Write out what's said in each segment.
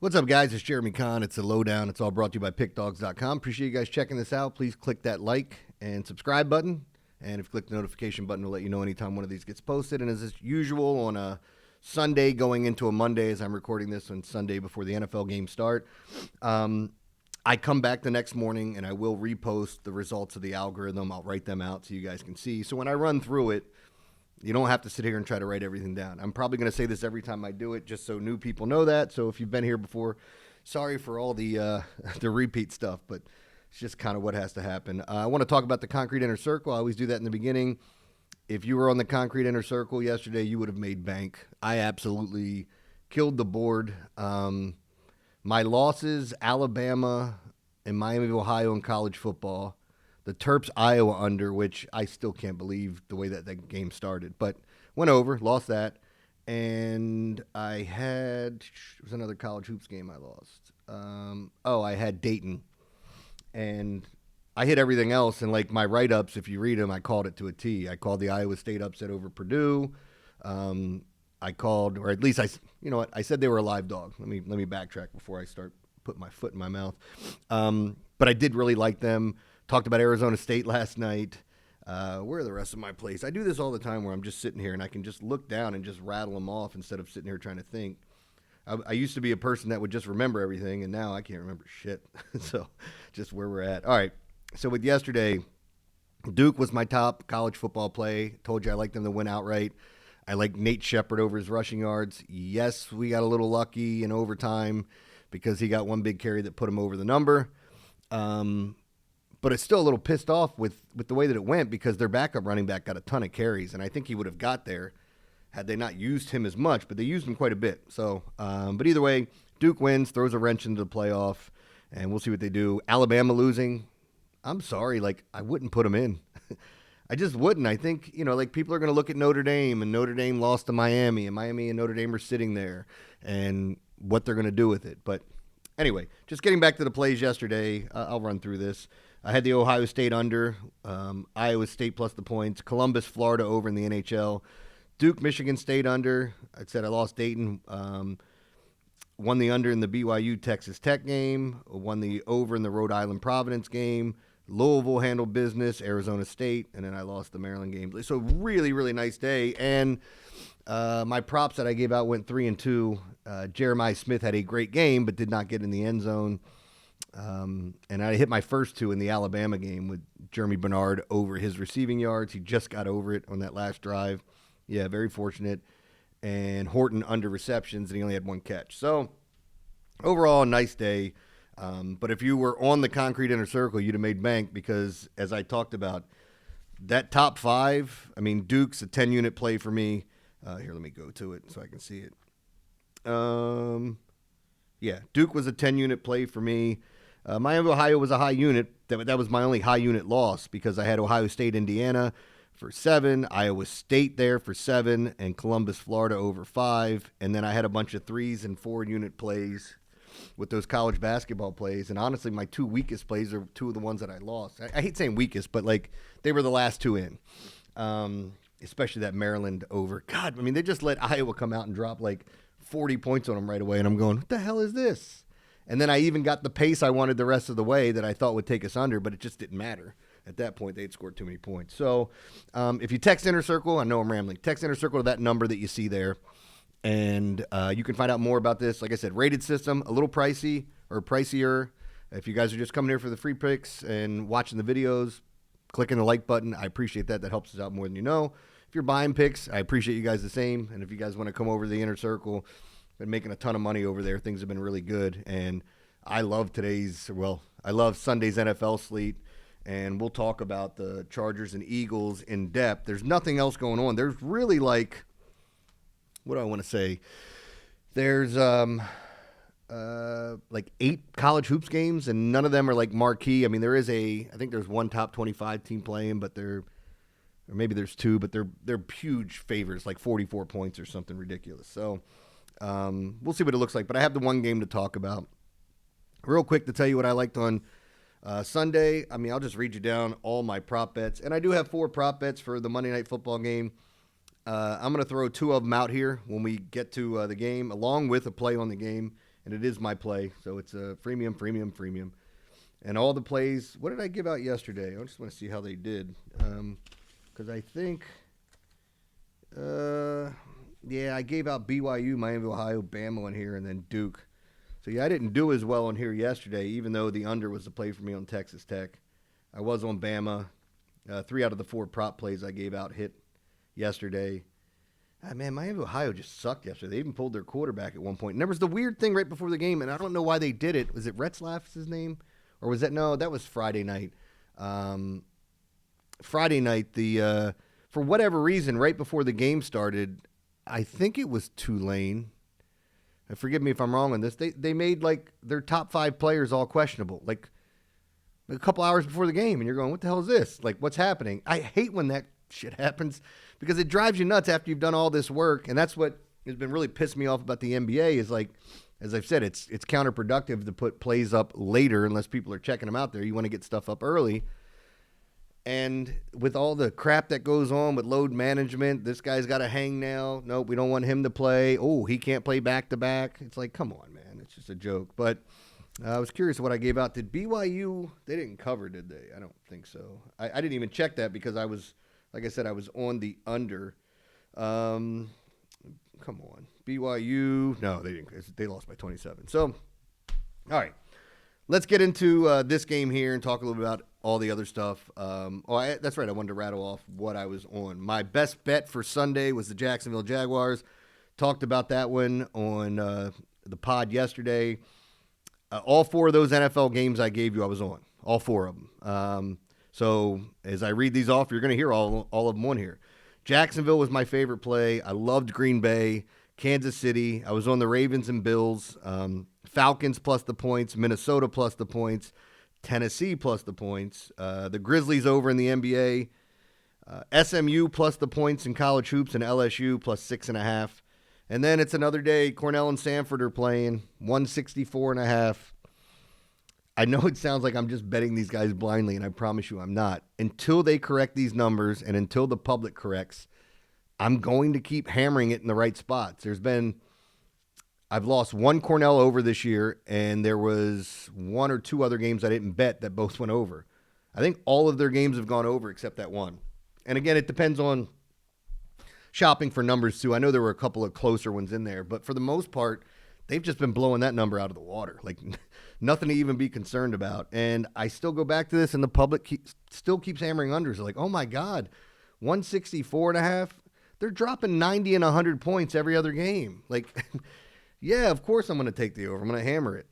What's up, guys? It's Jeremy Conn. It's a Lowdown. It's all brought to you by Pickdawgz.com. Appreciate you guys checking this out. Please click that like and subscribe button. And if you click the notification button, it'll let you know anytime one of these gets posted. And as usual, on a Sunday going into a Monday, as I'm recording this on Sunday before the NFL games start, I come back the next morning and I will repost the results of the algorithm. I'll write them out so you guys can see. So when I run through it, you don't have to sit here and try to write everything down. I'm probably going to say this every time I do it, just so new people know that. So if you've been here before, sorry for all the the repeat stuff, but it's just kind of what has to happen. I want to talk about the concrete inner circle. I always do that in the beginning. If you were on the concrete inner circle yesterday, you would have made bank. I absolutely killed the board. My losses: Alabama and Miami of Ohio in college football. The Terps Iowa under, which I still can't believe the way that game started. But went over, lost that. And I had, it was another college hoops game I lost. I had Dayton. And I hit everything else. And like my write-ups, if you read them, I called it to a T. I called the Iowa State upset over Purdue. I called, or at least I said they were a live dog. Let me backtrack before I start putting my foot in my mouth. But I did really like them. Talked about Arizona State last night. Where are the rest of my plays? I do this all the time where I'm just sitting here and I can just look down and just rattle them off instead of sitting here trying to think. I used to be a person that would just remember everything, and now I can't remember shit. So just where we're at. All right. So with yesterday, Duke was my top college football play. Told you I liked them to win outright. I like Nate Shepard over his rushing yards. Yes, we got a little lucky in overtime because he got one big carry that put him over the number. But it's still a little pissed off with the way that it went because their backup running back got a ton of carries, and I think he would have got there had they not used him as much, but they used him quite a bit. So, but either way, Duke wins, throws a wrench into the playoff, and we'll see what they do. Alabama losing, I'm sorry, I wouldn't put them in. I just wouldn't. I think, people are going to look at Notre Dame, and Notre Dame lost to Miami, and Miami and Notre Dame are sitting there, and what they're going to do with it. But anyway, just getting back to the plays yesterday, I'll run through this. I had the Ohio State under, Iowa State plus the points, Columbus, Florida over in the NHL, Duke, Michigan State under. I said I lost Dayton, won the under in the BYU Texas Tech game, won the over in the Rhode Island Providence game, Louisville handled business, Arizona State, and then I lost the Maryland game. So really, really nice day. And my props that I gave out went 3-2. Jeremiah Smith had a great game, but did not get in the end zone. And I hit my first two in the Alabama game with Jeremy Bernard over his receiving yards. He just got over it on that last drive. Yeah, very fortunate. And Horton under receptions, and he only had one catch. So overall, a nice day. But if you were on the concrete inner circle, you'd have made bank because, as I talked about, that top five, Duke's a 10-unit play for me. Here, let me go to it so I can see it. Yeah, Duke was a 10-unit play for me. Miami, Ohio was a high unit. That was my only high unit loss because I had Ohio State, Indiana for 7, Iowa State there for 7, and Columbus, Florida over 5. And then I had a bunch of 3s and 4-unit plays with those college basketball plays. And honestly, my two weakest plays are two of the ones that I lost. I hate saying weakest, but they were the last two in. Especially that Maryland over. God, they just let Iowa come out and drop 40 points on them right away, and I'm going, what the hell is this? And then I even got the pace I wanted the rest of the way that I thought would take us under, but it just didn't matter. At that point, they'd scored too many points. So if you text Inner Circle, I know I'm rambling, text Inner Circle to that number that you see there, and you can find out more about this. Like I said, rated system, a little pricey or pricier. If you guys are just coming here for the free picks and watching the videos, clicking the like button, I appreciate that. That helps us out more than you know. If you're buying picks, I appreciate you guys the same. And if you guys want to come over to the Inner Circle, been making a ton of money over there. Things have been really good. And I love I love Sunday's NFL slate. And we'll talk about the Chargers and Eagles in depth. There's nothing else going on. There's really what do I want to say? There's 8 college hoops games, and none of them are marquee. I think there's one top 25 team playing, but or maybe there's 2, but they're huge favorites, 44 points or something ridiculous. So we'll see what it looks like. But I have the one game to talk about. Real quick to tell you what I liked on Sunday. I'll just read you down all my prop bets. And I do have 4 prop bets for the Monday Night Football game. I'm going to throw 2 of them out here when we get to the game, along with a play on the game. and it is my play, so it's a freemium. And all the plays, what did I give out yesterday? I just want to see how they did. Because I think, I gave out BYU, Miami of Ohio, Bama on here, and then Duke. So, I didn't do as well on here yesterday, even though the under was the play for me on Texas Tech. I was on Bama. 3 out of the 4 prop plays I gave out hit yesterday. Man, Miami of Ohio just sucked yesterday. They even pulled their quarterback at one point. And there was the weird thing right before the game, and I don't know why they did it. Was it Retzlaff's his name? Or was that, no, that was Friday night. Friday night, for whatever reason, right before the game started, I think it was Tulane. Forgive me if I'm wrong on this. They made, like, their top 5 players all questionable, like a couple hours before the game. And you're going, what the hell is this? Like, what's happening? I hate when that shit happens because it drives you nuts after you've done all this work. And that's what has been really pissed me off about the NBA is, like, as I've said, it's counterproductive to put plays up later unless people are checking them out there. You want to get stuff up early. And with all the crap that goes on with load management, this guy's got a hang now. Nope, we don't want him to play. Oh, he can't play back-to-back. It's like, come on, man. It's just a joke. But I was curious what I gave out. Did BYU, they didn't cover, did they? I don't think so. I didn't even check that because I was, like I said, I was on the under. Come on. BYU, no, they didn't. They lost by 27. So, all right. Let's get into this game here and talk a little bit about all the other stuff. That's right. I wanted to rattle off what I was on. My best bet for Sunday was the Jacksonville Jaguars. Talked about that one on the pod yesterday. All 4 of those NFL games I gave you, I was on. All 4 of them. So as I read these off, you're going to hear all of them on here. Jacksonville was my favorite play. I loved Green Bay. Kansas City. I was on the Ravens and Bills. Falcons plus the points. Minnesota plus the points. Tennessee plus the points. The Grizzlies over in the NBA. SMU plus the points in college hoops, and LSU plus 6.5. And then it's another day. Cornell and Samford are playing 164.5. I know it sounds like I'm just betting these guys blindly, and I promise you I'm not. Until they correct these numbers and until the public corrects, I'm going to keep hammering it in the right spots. I've lost 1 Cornell over this year, and there was 1 or 2 other games I didn't bet that both went over. I think all of their games have gone over except that one. And again, it depends on shopping for numbers too. I know there were a couple of closer ones in there, but for the most part, they've just been blowing that number out of the water. Like nothing to even be concerned about. And I still go back to this, and the public still keeps hammering unders. They're like, oh my God, 164.5. They're dropping 90 and 100 points every other game. Like, yeah, of course I'm going to take the over. I'm going to hammer it.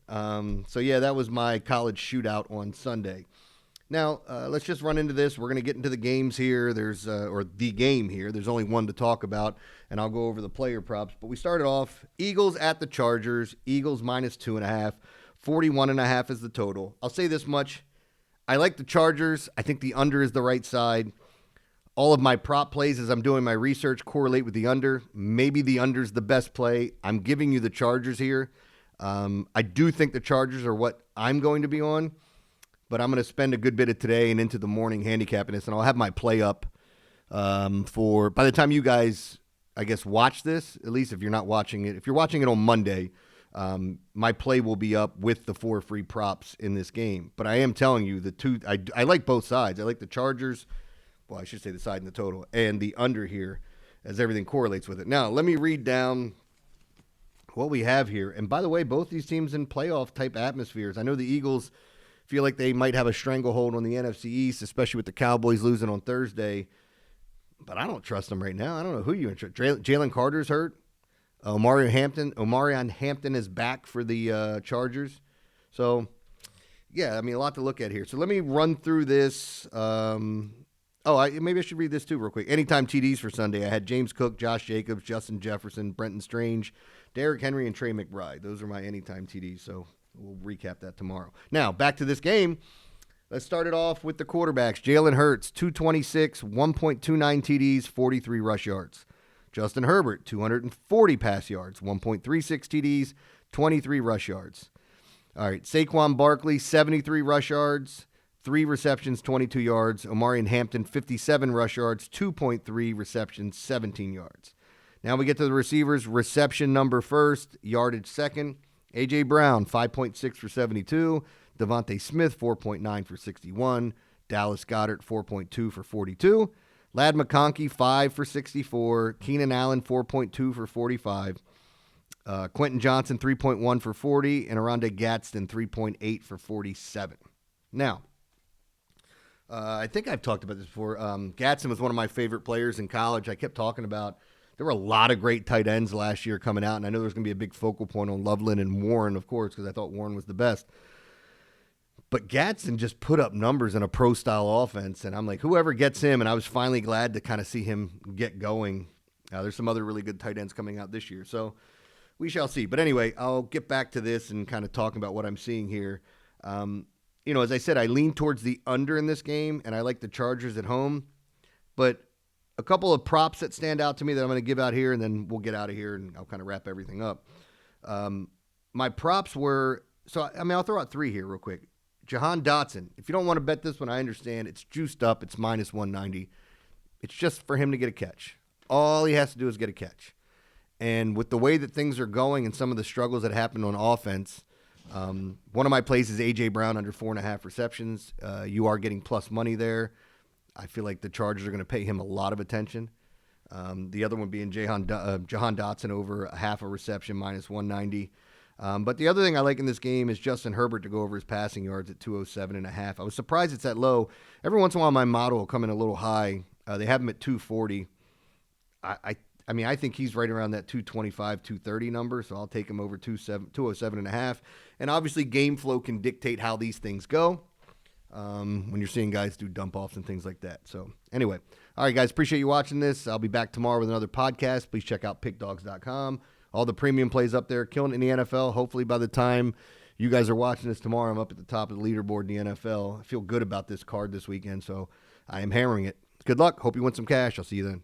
So yeah, that was my college shootout on Sunday. Now, let's just run into this. We're going to get into the games here. Or the game here. There's only one to talk about, and I'll go over the player props. But we started off, Eagles at the Chargers. Eagles minus 2.5. 41.5 is the total. I'll say this much. I like the Chargers. I think the under is the right side. All of my prop plays as I'm doing my research correlate with the under. Maybe the under is the best play. I'm giving you the Chargers here. I do think the Chargers are what I'm going to be on. But I'm going to spend a good bit of today and into the morning handicapping this, and I'll have my play up for by the time you guys, I guess, watch this, at least if you're not watching it. If you're watching it on Monday, my play will be up with the 4 free props in this game. But I am telling you, I like both sides. I like the Chargers, well, I should say the side and the total, and the under here as everything correlates with it. Now, let me read down what we have here. And by the way, both these teams in playoff-type atmospheres. I know the Eagles feel like they might have a stranglehold on the NFC East, especially with the Cowboys losing on Thursday. But I don't trust them right now. I don't know who you trust. Jalen Carter's hurt. Omarion Hampton is back for the Chargers. So, yeah, I mean, a lot to look at here. So let me run through this. Maybe I should read this too real quick. Anytime TDs for Sunday. I had James Cook, Josh Jacobs, Justin Jefferson, Brenton Strange, Derrick Henry, and Trey McBride. Those are my anytime TDs. So we'll recap that tomorrow. Now, back to this game. Let's start it off with the quarterbacks. Jalen Hurts, 226, 1.29 TDs, 43 rush yards. Justin Herbert, 240 pass yards, 1.36 TDs, 23 rush yards. All right, Saquon Barkley, 73 rush yards, 3 receptions, 22 yards. Omarion Hampton, 57 rush yards, 2.3 receptions, 17 yards. Now we get to the receivers. Reception number first, yardage second. A.J. Brown, 5.6 for 72. Devontae Smith, 4.9 for 61. Dallas Goedert, 4.2 for 42. Ladd McConkey, 5 for 64. Keenan Allen, 4.2 for 45. Quentin Johnson, 3.1 for 40. And Aronde Gadsden, 3.8 for 47. Now, I think I've talked about this before. Gadsden was one of my favorite players in college. I kept talking about there were a lot of great tight ends last year coming out, and I know there's going to be a big focal point on Loveland and Warren, of course, because I thought Warren was the best. But Gadsden just put up numbers in a pro-style offense, and I'm like, whoever gets him, and I was finally glad to kind of see him get going. There's some other really good tight ends coming out this year, so we shall see. But anyway, I'll get back to this and kind of talking about what I'm seeing here. As I said, I lean towards the under in this game, and I like the Chargers at home. But a couple of props that stand out to me that I'm going to give out here, and then we'll get out of here, and I'll kind of wrap everything up. My props were, I'll throw out 3 here real quick. Jahan Dotson. If you don't want to bet this one, I understand. It's juiced up. It's minus 190. It's just for him to get a catch. All he has to do is get a catch. And with the way that things are going and some of the struggles that happened on offense, one of my plays is A.J. Brown under 4.5 receptions. You are getting plus money there. I feel like the Chargers are going to pay him a lot of attention. The other one being Jahan Dotson over a half a reception, minus 190. But the other thing I like in this game is Justin Herbert to go over his passing yards at 207.5. I was surprised it's that low. Every once in a while, my model will come in a little high. They have him at 240. I think he's right around that 225, 230 number, so I'll take him over 207.5. And obviously, game flow can dictate how these things go when you're seeing guys do dump-offs and things like that. So anyway, all right, guys, appreciate you watching this. I'll be back tomorrow with another podcast. Please check out Pickdawgz.com. All the premium plays up there, killing it in the NFL. Hopefully by the time you guys are watching this tomorrow, I'm up at the top of the leaderboard in the NFL. I feel good about this card this weekend, so I am hammering it. Good luck. Hope you win some cash. I'll see you then.